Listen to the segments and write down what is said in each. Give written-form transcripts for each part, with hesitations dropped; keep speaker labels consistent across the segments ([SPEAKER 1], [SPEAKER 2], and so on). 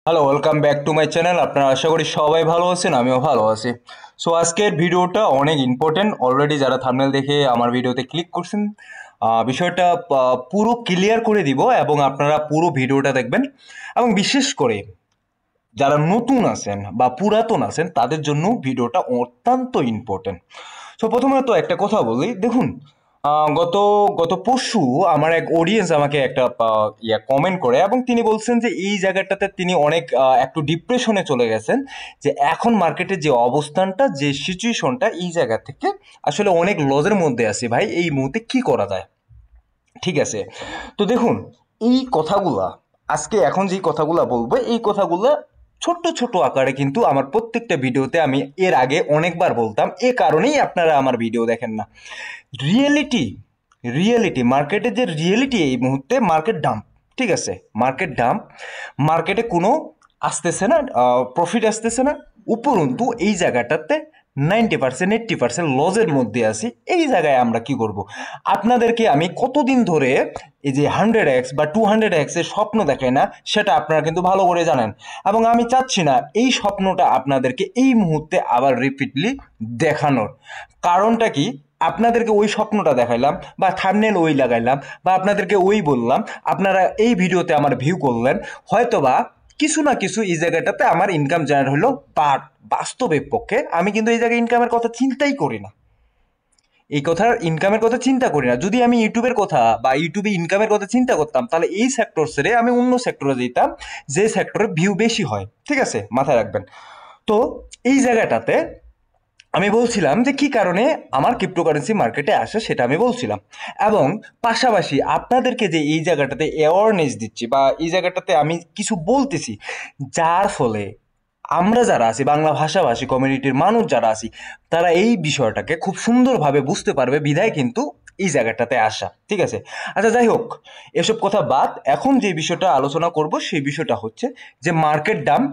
[SPEAKER 1] Hello, welcome back to my channel. আপনারা আশা করি সবাই ভালো আছেন, আমিও ভালো আছি। সো আজকের ভিডিওটা অনেক ইম্পর্টেন্ট। অলরেডি যারা থাম্বনেল দেখে আমার ভিডিওতে ক্লিক করছেন, বিষয়টা পুরো ক্লিয়ার করে দিব এবং আপনারা পুরো ভিডিওটা দেখবেন। এবং বিশেষ করে যারা নতুন আছেন বা পুরাতন আছেন তাদের জন্য ভিডিওটা অত্যন্ত ইম্পর্টেন্ট। সো প্রথমত একটা কথা বলি, দেখুন, গত গত পরশু আমার এক অডিয়েন্স আমাকে একটা কমেন্ট করে এবং তিনি বলছেন যে এই জায়গাটাতে তিনি অনেক একটু ডিপ্রেশনে চলে গেছেন, যে এখন মার্কেটের যে অবস্থানটা, যে সিচুয়েশনটা, এই জায়গা থেকে আসলে অনেক লজের মধ্যে আছে ভাই, এই মুহূর্তে কি করা যায়। ঠিক আছে, তো দেখুন, এই কথাগুলা আজকে এখন যে কথাগুলা বলবো, এই কথাগুলা ছোট্ট ছোট আকারে কিন্তু আমার প্রত্যেকটা ভিডিওতে আমি এর আগে অনেকবার বলতাম, এ কারণেই আপনারা আমার ভিডিও দেখেন না। রিয়েলিটি রিয়েলিটি মার্কেটে যে রিয়েলিটি, এই মুহূর্তে মার্কেট ডাম্প। ঠিক আছে, মার্কেট ডাম্প, মার্কেটে কোনো আসতেছে না, প্রফিট আসতেছে না, উপরন্তু এই জায়গাটাতে 90% 80% লজের মধ্যে আছি। এই জায়গায় আমরা কি করব? আপনাদেরকে আমি কতদিন ধরে এই যে 100x বা 200x এর স্বপ্ন দেখাই না, সেটা আপনারা কিন্তু ভালো করে জানেন, এবং আমি চাচ্ছি না এই স্বপ্নটা আপনাদেরকে এই মুহূর্তে আবার রিপিটলি দেখানোর। কারণটা কি? আপনাদেরকে ওই স্বপ্নটা দেখাইলাম বা থাম্বনেল ওই লাগাইলাম বা আপনাদেরকে ওই বললাম, আপনারা এই ভিডিওতে আমার ভিউ করলেন, হয়তোবা কিছু না কিছু এই জায়গাটাতে আমার ইনকাম জেনারেট হলো, বাট বাস্তবের পক্ষে আমি কিন্তু এই জায়গায় ইনকামের কথা চিন্তাই করি না। এই কথার ইনকামের কথা চিন্তা করি না। যদি আমি ইউটিউবের কথা বা ইউটিউবে ইনকামের কথা চিন্তা করতাম, তাহলে এই সেক্টর ছেড়ে আমি অন্য সেক্টরে যেতাম, যে সেক্টরে ভিউ বেশি হয়। ঠিক আছে, মাথায় রাখবেন। তো এই জায়গাটাতে আমি বলছিলাম যে কি কারণে আমার ক্রিপ্টোকারেন্সি মার্কেটে আসে, সেটা আমি বলছিলাম, এবং পাশাপাশি আপনাদেরকে যে এই জায়গাটাতে অ্যাওয়ারনেস দিচ্ছি বা এই জায়গাটাতে আমি কিছু বলতেছি, যার ফলে আমরা যারা আছি, বাংলা ভাষাভাষী কমিউনিটির মানুষ যারা আছি, তারা এই বিষয়টাকে খুব সুন্দরভাবে বুঝতে পারবে, বিধায় কিন্তু এই জায়গাটাতে আসা। ঠিক আছে, আচ্ছা যাই হোক, এসব কথা বাদ, এখন যে বিষয়টা আলোচনা করব সেই বিষয়টা হচ্ছে যে মার্কেট ডাম্প।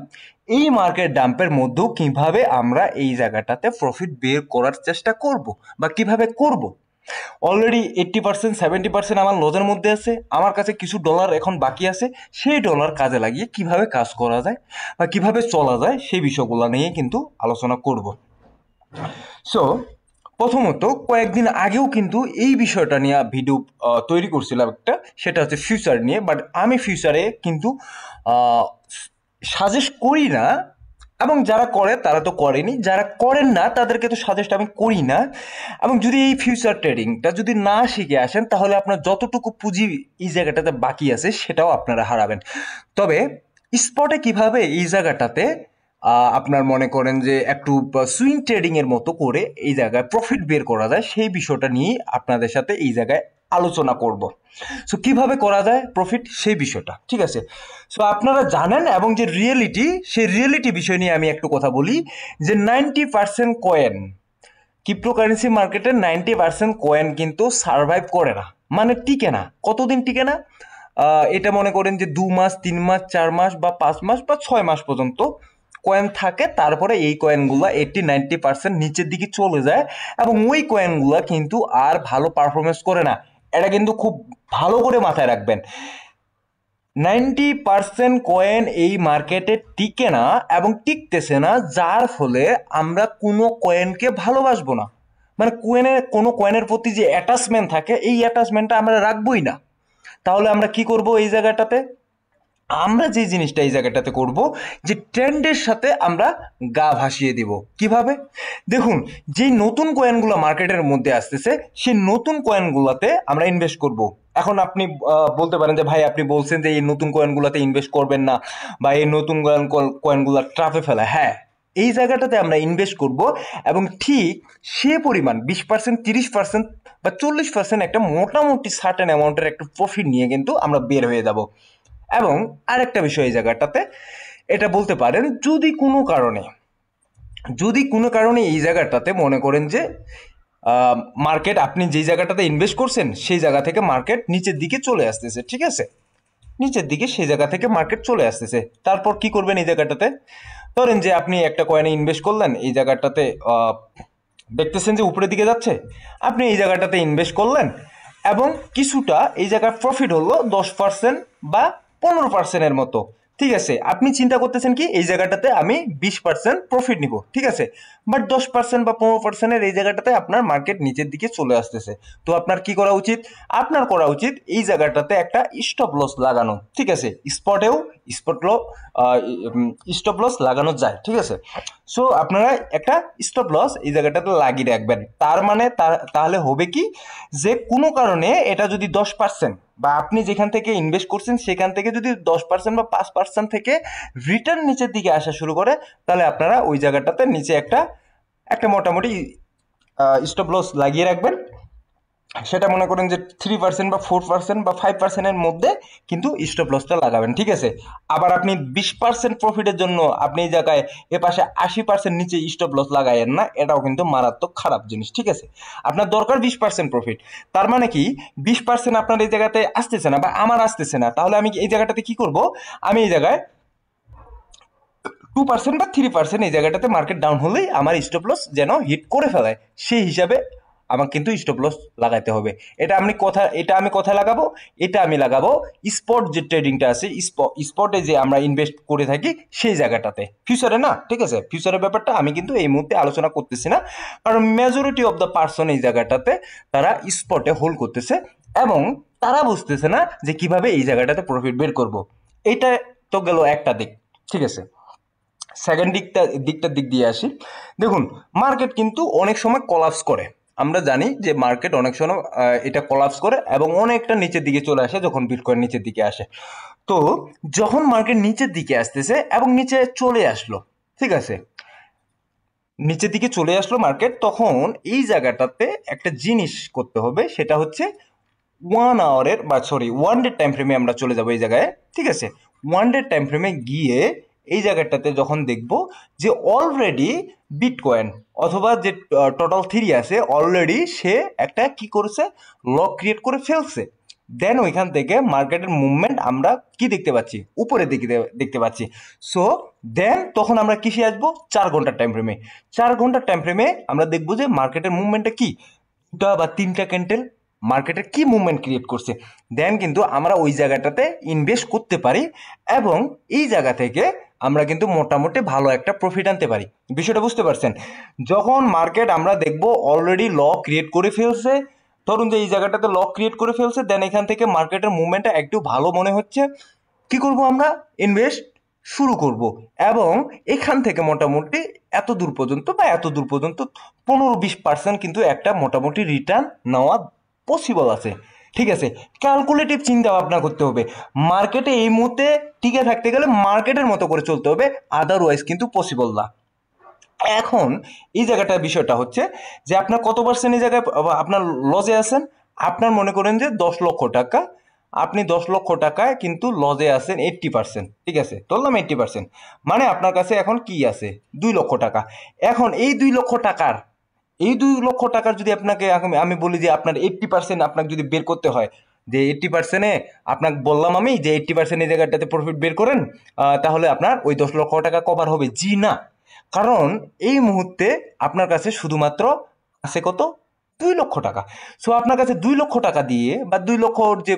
[SPEAKER 1] এই মার্কেট ডাম্পের মধ্যেও কিভাবে আমরা এই জায়গাটাতে প্রফিট বের করার চেষ্টা করব বা কিভাবে করব। অলরেডি 80% 70% আমার লজের মধ্যে আছে, আমার কাছে কিছু ডলার এখন বাকি আছে, সেই ডলার কাজে লাগিয়ে কিভাবে কাজ করা যায় বা কিভাবে চলা যায়, সেই বিষয়গুলো নিয়ে কিন্তু আলোচনা করব। সো প্রথমত, কয়েকদিন আগেও কিন্তু এই বিষয়টা নিয়ে ভিডিও তৈরি করছিলাম একটা, সেটা হচ্ছে ফিউচার নিয়ে। বাট আমি ফিউচারে কিন্তু সাজেস্ট করি না, এবং যারা করে তারা তো করেনি, যারা করেন না তাদেরকে তো সাজেস্ট আমি করি না। এবং যদি এই ফিউচার ট্রেডিংটা যদি না শিখে আসেন, তাহলে আপনার যতটুকু পুঁজি এই জায়গাটাতে বাকি আছে সেটাও আপনারা হারাবেন। তবে স্পটে কিভাবে এই জায়গাটাতে আপনার মনে করেন যে একটু সুইং ট্রেডিং এর মতো করে এই জায়গায় প্রফিট বের করা যায়, সেই বিষয়টা নিয়ে আপনাদের সাথে এই জায়গায় আলোচনা করব। সো কিভাবে করা যায় প্রফিট, সেই বিষয়টা। ঠিক আছে, সো আপনারা জানেন, এবং যে রিয়েলিটি, সেই রিয়েলিটি বিষয় নিয়ে আমি একটু কথা বলি, যে 90% কয়েন, ক্রিপ্টোকারেন্সি মার্কেটে 90% কয়েন কিন্তু সার্ভাইভ করে না, মানে টিকে না। কতদিন টিকে না? এটা মনে করেন যে 2 মাস, 3 মাস, 4 মাস বা 5 মাস বা 6 মাস পর্যন্ত কয়েন থাকে, তারপরে এই কয়েনগুলো 80-90% নিচের দিকে চলে যায়, এবং ওই কয়েনগুলো কিন্তু আর ভালো পারফরমেন্স করে না। এটা কিন্তু খুব ভালো করে মাথায় রাখবেন। 90% কয়েন এই মার্কেটে টিকে না এবং টিকতেছে না, যার ফলে আমরা কোনো কয়েনকে ভালোবাসবো না। মানে কোনো কয়েনের প্রতি যে অ্যাটাচমেন্ট থাকে, এই অ্যাটাচমেন্টটা আমরা রাখবোই না। তাহলে আমরা কি করব এই জায়গাটাতে? আমরা যে জিনিসটা এই জায়গাটাতে করব, যে ট্রেন্ডের সাথে আমরা গা ভাসিয়ে দিব। কিভাবে? দেখুন, যে নতুন কয়েনগুলো মার্কেটের মধ্যে আসতেছে, সেই নতুন কয়েনগুলোতে আমরা ইনভেস্ট করব। এখন আপনি বলতে পারেন যে ভাই, আপনি বলছেন যে এই নতুন কয়েনগুলোতে ইনভেস্ট করবেন না, বা এই নতুন কয়েনগুলো ট্রাফে ফেলা। হ্যাঁ, এই জায়গাটাতে আমরা ইনভেস্ট করব, এবং ঠিক সে পরিমাণ 20%, 30% বা 40% একটা মোটামুটি সার্টেন অ্যামাউন্টের একটা প্রফিট নিয়ে কিন্তু আমরা বের হয়ে যাব। এবং আরেকটা বিষয় এই জায়গাটাতে এটা বলতে পারেন, যদি কোনো কারণে এই জায়গাটাতে মনে করেন যে মার্কেট, আপনি যেই জায়গাটাতে ইনভেস্ট করছেন সেই জায়গা থেকে মার্কেট নিচের দিকে চলে আসতেছে, ঠিক আছে, নিচের দিকে সেই জায়গা থেকে মার্কেট চলে আসতেছে, তারপর কি করবেন এই জায়গাটাতে? ধরেন যে আপনি একটা কয়েনে ইনভেস্ট করলেন, এই জায়গাটাতে দেখতেছেন যে উপরের দিকে যাচ্ছে, আপনি এই জায়গাটাতে ইনভেস্ট করলেন, এবং কিছুটা এই জায়গায় প্রফিট হলো 10% বা 15%-এর মতো, ঠিক আছে, আপনি চিন্তা করতেছেন কি এই জায়গাটাতে আমি 20% প্রফিট নিব, ঠিক আছে, বাট 10% বা 15% এই জায়গাটাতে আপনার মার্কেট নিচের দিকে চলে আসতেছে। তো আপনার কি করা উচিত? আপনার করা উচিত এই জায়গাটাতে একটা স্টপ লস লাগানো, ঠিক আছে, স্পটেও স্টপ লস লাগানো যায়, ঠিক আছে। সো আপনারা একটা স্টপ লস এই জায়গাটাতে লাগিয়ে রাখবেন। তার মানে তাহলে হবে কি, যে কোনো কারণে এটা যদি 10% বা আপনি যেখান থেকে ইনভেস্ট করছেন সেখান থেকে যদি 10% বা 5% থেকে রিটার্ন নিচের দিকে আসা শুরু করে, তাহলে আপনারা ওই জায়গাটাতে নিচে একটা একটা মোটামুটি স্টপ লস লাগিয়ে রাখবেন। সেটা মনে করেন যে 3% বা 4% বা 5%-এর মধ্যে কিন্তু স্টপ লসটা লাগাবেন, ঠিক আছে। আবার আপনি 20% প্রফিটের জন্য আপনি এই জায়গায় এ পাশে 80% নিচে স্টপ লস লাগায়েন না, এটাও কিন্তু মারাত্মক খারাপ জিনিস, ঠিক আছে। আপনার দরকার 20% প্রফিট। তার মানে কি 20% আপনার এই জায়গাতে আসতেছে না বা আমার আসতেছে না, তাহলে আমি এই জায়গাটাতে কি করব? আমি এই জায়গায় 2% বা 3% এই জায়গাটাতে মার্কেট ডাউন হলেই আমার স্টপ লস যেন হিট করে ফেলায়, সেই হিসাবে আমাকে কিন্তু স্টপ লস লাগাইতে হবে। এটা আমি কথা লাগাবো, এটা আমি লাগাবো স্পট যে ট্রেডিংটা আছে, স্পটে যে আমরা ইনভেস্ট করে থাকি সেই জায়গাটাতে, ফিউচারে না, ঠিক আছে। ফিউচারের ব্যাপারটা আমি কিন্তু এই মুহূর্তে আলোচনা করতেছি না, কারণ মেজরিটি অফ দ্য পার্সন এই জায়গাটাতে তারা স্পটে হোল্ড করতেছে এবং তারা বুঝতেছে না যে কিভাবে এই জায়গাটাতে প্রফিট বের করব। এটা তো গেল একটা দিক, ঠিক আছে। সেকেন্ড দিকটার দিক দিয়ে আসি। দেখুন, মার্কেট কিন্তু অনেক সময় কলাপস করে। আমরা জানি যে মার্কেট অনেক সময় এটা কলাপস করে এবং অনেকটা নিচের দিকে চলে আসে যখন বিটকয়েন নিচের দিকে আসে। তো যখন মার্কেট নিচের দিকে আসতেছে এবং নিচে চলে আসলো, ঠিক আছে, নিচের দিকে চলে আসলো মার্কেট, তখন এই জায়গাটাতে একটা জিনিস করতে হবে, সেটা হচ্ছে 1 আওয়ারের বা সরি 1 ডে টাইম ফ্রেমে আমরা চলে যাবো এই জায়গায়, ঠিক আছে। 1 ডে টাইম ফ্রেমে গিয়ে এই জায়গাটাতে যখন দেখব যে অলরেডি বিটকয়েন অথবা যে টোটাল থ্রি আছে অলরেডি সে একটা কি করেছে, লক ক্রিয়েট করে ফেলছে, দেন ওইখান থেকে মার্কেটের মুভমেন্ট আমরা কি দেখতে পাচ্ছি, উপরে দিকে দেখতে পাচ্ছি। সো দেন তখন আমরা কিসে আসবো, 4 ঘন্টার টাইম ফ্রেমে। 4 ঘন্টার টাইম ফ্রেমে আমরা দেখবো যে মার্কেটের মুভমেন্টটা কি, 2টা বা 3টা ক্যান্ডেল মার্কেটের কি মুভমেন্ট ক্রিয়েট করছে, দেন কিন্তু আমরা ওই জায়গাটাতে ইনভেস্ট করতে পারি এবং এই জায়গা থেকে আমরা কিন্তু মোটামুটি ভালো একটা প্রফিট আনতে পারি। বিষয়টা বুঝতে পারছেন? যখন মার্কেট আমরা দেখব অলরেডি ল ক্রিয়েট করে ফেলছে, ধরুন যে এই জায়গাটাতে লক ক্রিয়েট করে ফেলছে, দেন এখান থেকে মার্কেটের মুভমেন্টটা একটু ভালো মনে হচ্ছে, কি করব আমরা, ইনভেস্ট শুরু করব এবং এখান থেকে মোটামুটি এত দূর পর্যন্ত 15-20% কিন্তু একটা মোটামুটি রিটার্ন নেওয়া পসিবল আছে, ঠিক আছে। ক্যালকুলেটিভ চিন্তা ভাবনা করতে হবে। মার্কেটে এই মুহূর্তে টিকে থাকতে গেলে মার্কেটের মতো করে চলতে হবে, আদারওয়াইজ কিন্তু পসিবল না। এখন এই জায়গাটার বিষয়টা হচ্ছে যে আপনার কত পার্সেন্ট এই জায়গায় আপনার লজে আছেন। আপনার মনে করেন যে 10 লক্ষ টাকা, আপনি 10 লক্ষ টাকায় কিন্তু লজে আছেন 80%, ঠিক আছে, ধরলাম 80%, মানে আপনার কাছে এখন কি আছে, 2 লক্ষ টাকা। এখন এই 2 লক্ষ টাকার যদি আপনাকে আমি বলি যে আপনার 80% আপনাকে যদি বের করতে হয়, যে 80%-এ আপনাকে বললাম আমি যে 80% এই জায়গাটাতে প্রফিট বের করেন, তাহলে আপনার ওই 10 লক্ষ টাকা কভার হবে? জি না, কারণ এই মুহূর্তে আপনার কাছে শুধুমাত্র আছে কত, 2 লক্ষ টাকা। সো আপনার কাছে 2 লক্ষ টাকা দিয়ে বা 2 লক্ষর যে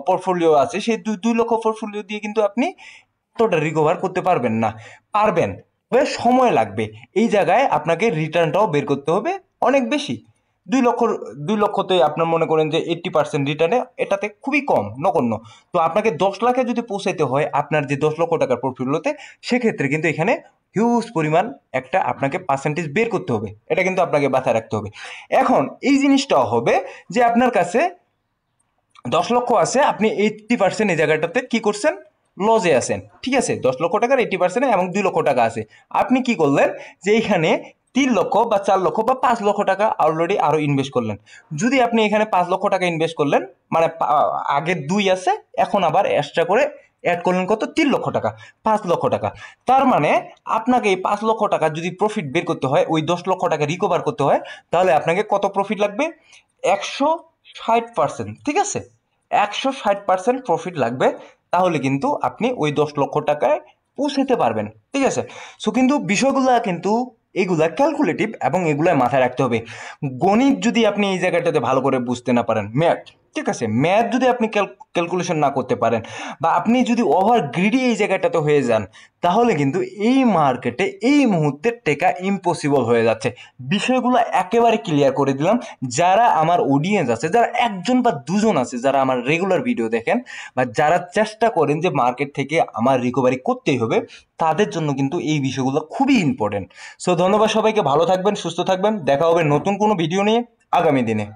[SPEAKER 1] পোর্টফোলিও আছে সেই 2 লক্ষ পোর্টফোলিও দিয়ে কিন্তু আপনি এতটা রিকভার করতে পারবেন না। পারবেন, তবে সময় লাগবে। এই জায়গায় আপনাকে রিটার্নটাও বের করতে হবে অনেক বেশি। 2 লক্ষ 2 লক্ষতে আপনার মনে করেন যে 80% রিটার্নে, এটাতে খুবই কম, নগণ্য। তো আপনাকে 10 লাখে যদি পৌঁছাইতে হয় আপনার যে 10 লক্ষ টাকার পোর্টফোলিওতে, সেক্ষেত্রে কিন্তু এখানে হিউজ পরিমাণ একটা আপনাকে পার্সেন্টেজ বের করতে হবে, এটা কিন্তু আপনাকে মাথায় রাখতে হবে। এখন এই জিনিসটাও হবে যে আপনার কাছে 10 লক্ষ আছে, আপনি 80% এই জায়গাটাতে কি করছেন, লজে আছেন, ঠিক আছে। 10 লক্ষ টাকার 80% এবং 2 লক্ষ টাকা আছে, আপনি কি করলেন যে এইখানে 3 লক্ষ বা 4 লক্ষ বা 5 লক্ষ টাকা অলরেডি আরো ইনভেস্ট করলেন। যদি আপনি এখানে 5 লক্ষ টাকা ইনভেস্ট করলেন, মানে আগের 2 আছে, এখন আবার এক্সট্রা করে অ্যাড করলেন কত, 3 লক্ষ টাকা, 5 লক্ষ টাকা। তার মানে আপনাকে এই 5 লক্ষ টাকা যদি প্রফিট বের করতে হয়, ওই 10 লক্ষ টাকা রিকভার করতে হয়, তাহলে আপনাকে কত প্রফিট লাগবে, 160%, ঠিক আছে, 160% প্রফিট লাগবে। তাহলে কিন্তু আপনি ওই 10 লক্ষ টাকায় পৌঁছাতে পারবেন, ঠিক আছে। সো কিন্তু বিষয়গুলা কিন্তু এগুলা ক্যালকুলেটিভ এবং এগুলা মাথায় রাখতে হবে। গণিত যদি আপনি এই জায়গাটাতে ভালো করে বুঝতে না পারেন, ম্যাথ, ঠিক আছে, ম্যাথ যদি আপনি ক্যালকুলেশন না করতে পারেন বা আপনি যদি ওভার গ্রিডি এই জায়গাটাতে হয়ে যান, তাহলে কিন্তু এই মার্কেটে এই মুহূর্তে টেকা ইম্পসিবল হয়ে যাচ্ছে। বিষয়গুলো একেবারে ক্লিয়ার করে দিলাম। যারা আমার অডিয়েন্স আছে, যারা একজন বা দুজন আছে, যারা আমার রেগুলার ভিডিও দেখেন বা যারা চেষ্টা করেন যে মার্কেট থেকে আমার রিকভারি করতেই হবে, তাদের জন্য কিন্তু এই বিষয়গুলো খুবই ইম্পর্টেন্ট। সো ধন্যবাদ সবাইকে, ভালো থাকবেন, সুস্থ থাকবেন, দেখা হবে নতুন কোনো ভিডিও নিয়ে আগামী দিনে।